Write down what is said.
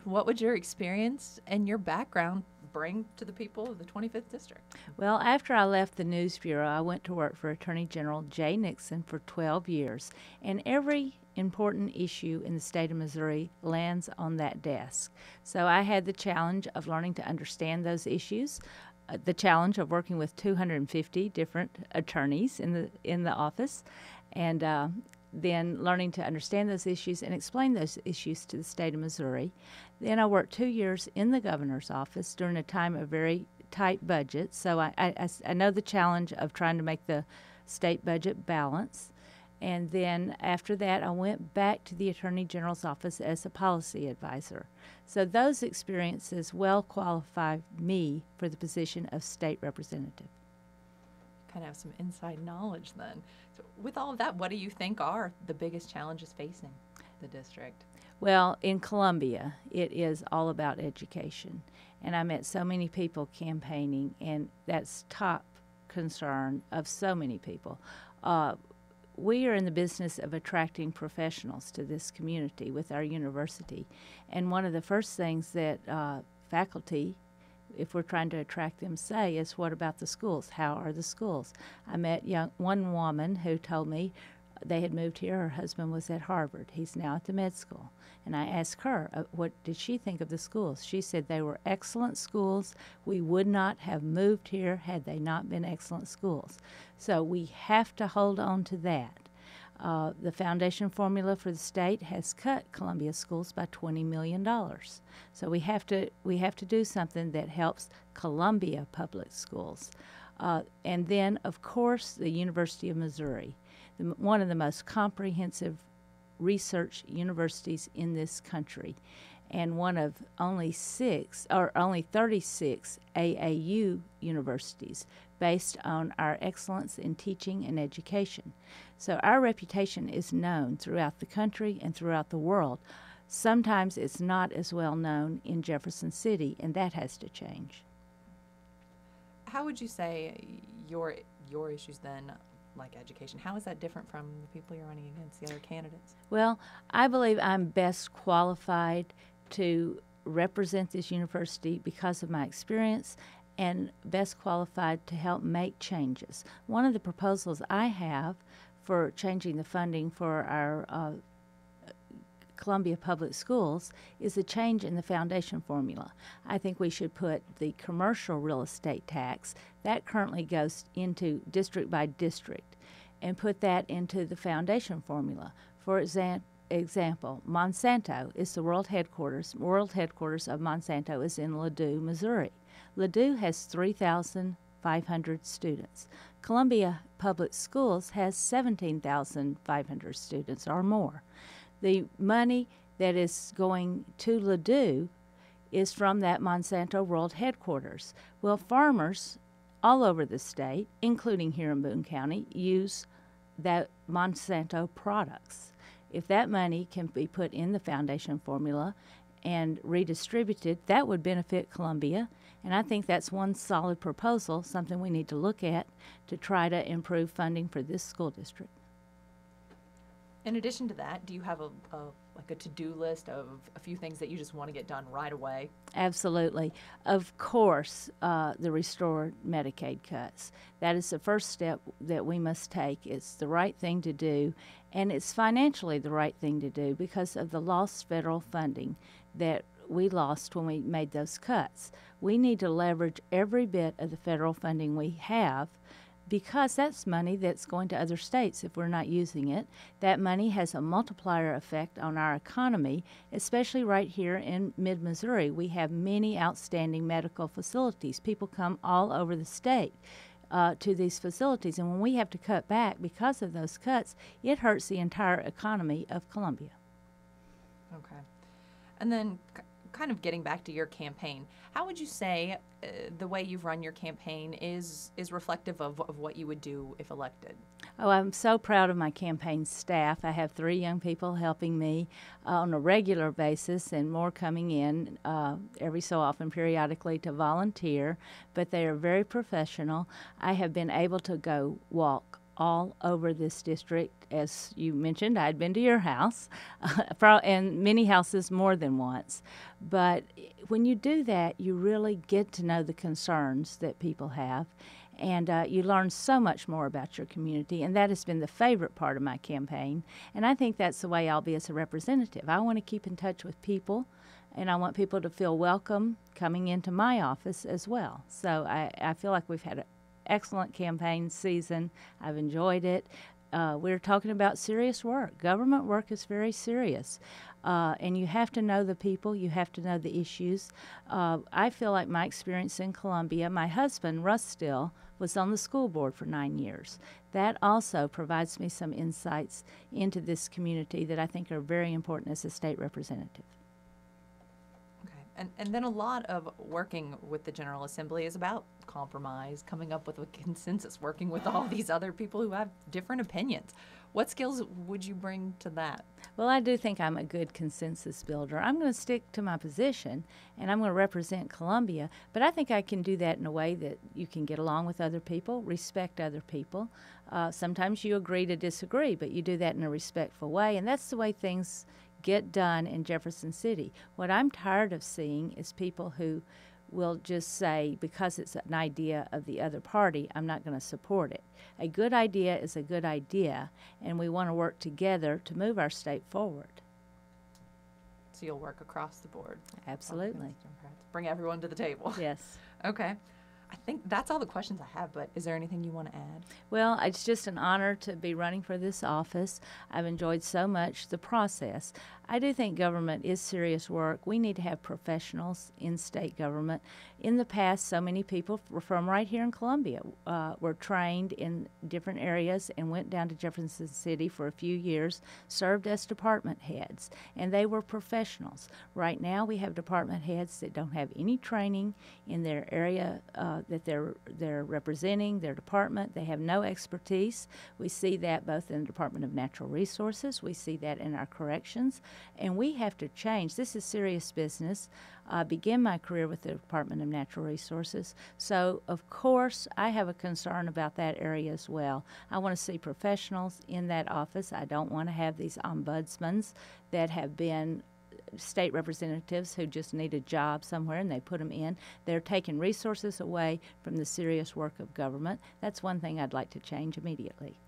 what would your experience and your background bring to the people of the 25th District? Well, after I left the News Bureau, I went to work for Attorney General Jay Nixon for 12 years, and every important issue in the state of Missouri lands on that desk. So I had the challenge of learning to understand those issues, the challenge of working with 250 different attorneys in the office, and then learning to understand those issues and explain those issues to the state of Missouri. Then I worked 2 years in the governor's office during a time of very tight budget, so I know the challenge of trying to make the state budget balance. And then after that, I went back to the Attorney General's office as a policy advisor. So those experiences well qualify me for the position of state representative. Kind of have some inside knowledge then. So with all of that, what do you think are the biggest challenges facing the district? Well, in Columbia, it is all about education. And I met so many people campaigning, and that's top concern of so many people. We are in the business of attracting professionals to this community with our university. And one of the first things that faculty, if we're trying to attract them, say is, what about the schools? How are the schools? I met one woman who told me they had moved here. Her husband was at Harvard. He's now at the med school. And I asked her, what did she think of the schools? She said they were excellent schools. We would not have moved here had they not been excellent schools. So we have to hold on to that. The foundation formula for the state has cut Columbia schools by $20 million. So we have to do something that helps Columbia public schools. And then, of course, the University of Missouri, one of the most comprehensive research universities in this country, and one of only 36 AAU universities based on our excellence in teaching and education. So our reputation is known throughout the country and throughout the world. Sometimes it's not as well known in Jefferson City, and that has to change. How would you say your issues then, like education, how is that different from the people you're running against, the other candidates? Well, I believe I'm best qualified to represent this university because of my experience, and best qualified to help make changes. One of the proposals I have for changing the funding for our Columbia Public Schools is a change in the foundation formula. I think we should put the commercial real estate tax, that currently goes into district by district, and put that into the foundation formula. For example, Monsanto is the world headquarters. World headquarters of Monsanto is in Ladue, Missouri. Ladue has 3,500 students. Columbia Public Schools has 17,500 students or more. The money that is going to Ladue is from that Monsanto world headquarters. Well, farmers all over the state, including here in Boone County, use that Monsanto products. If that money can be put in the foundation formula and redistributed, that would benefit Columbia. And I think that's one solid proposal, something we need to look at to try to improve funding for this school district. In addition to that, do you have a to-do list of a few things that you just want to get done right away? Absolutely. Of course, the restored Medicaid cuts. That is the first step that we must take. It's the right thing to do, and it's financially the right thing to do because of the lost federal funding that we lost when we made those cuts. We need to leverage every bit of the federal funding we have, because that's money that's going to other states if we're not using it. That money has a multiplier effect on our economy, especially right here in mid-Missouri. We have many outstanding medical facilities. People come all over the state to these facilities, and when we have to cut back because of those cuts, it hurts the entire economy of Columbia. Okay. And then kind of getting back to your campaign, how would you say the way you've run your campaign is reflective of what you would do if elected? Oh, I'm so proud of my campaign staff. I have 3 young people helping me on a regular basis and more coming in every so often periodically to volunteer, but they are very professional. I have been able to go walk all over this district. As you mentioned, I'd been to your house, and many houses more than once. But when you do that, you really get to know the concerns that people have, and you learn so much more about your community, and that has been the favorite part of my campaign. And I think that's the way I'll be as a representative. I want to keep in touch with people, and I want people to feel welcome coming into my office as well. So I feel like we've had an excellent campaign season. I've enjoyed it. We're talking about serious work. Government work is very serious. And you have to know the people. You have to know the issues. I feel like my experience in Columbia, my husband, Russ Still, was on the school board for 9 years. That also provides me some insights into this community that I think are very important as a state representative. And then a lot of working with the General Assembly is about compromise, coming up with a consensus, working with all these other people who have different opinions. What skills would you bring to that? Well, I do think I'm a good consensus builder. I'm going to stick to my position, and I'm going to represent Columbia, but I think I can do that in a way that you can get along with other people, respect other people. Sometimes you agree to disagree, but you do that in a respectful way, and that's the way things get done in Jefferson City. What I'm tired of seeing is people who will just say, because it's an idea of the other party, I'm not going to support it. A good idea is a good idea, and we want to work together to move our state forward. So you'll work across the board. Absolutely. Bring everyone to the table. Yes. Okay. I think that's all the questions I have, but is there anything you want to add? Well, it's just an honor to be running for this office. I've enjoyed so much the process. I do think government is serious work. We need to have professionals in state government. In the past, so many people from right here in Columbia were trained in different areas and went down to Jefferson City for a few years, served as department heads, and they were professionals. Right now, we have department heads that don't have any training in their area that they're representing, their department. They have no expertise. We see that both in the Department of Natural Resources. We see that in our corrections. And we have to change. This is serious business. I began my career with the Department of Natural Resources. So, of course, I have a concern about that area as well. I want to see professionals in that office. I don't want to have these ombudsmans that have been state representatives who just need a job somewhere and they put them in. They're taking resources away from the serious work of government. That's one thing I'd like to change immediately.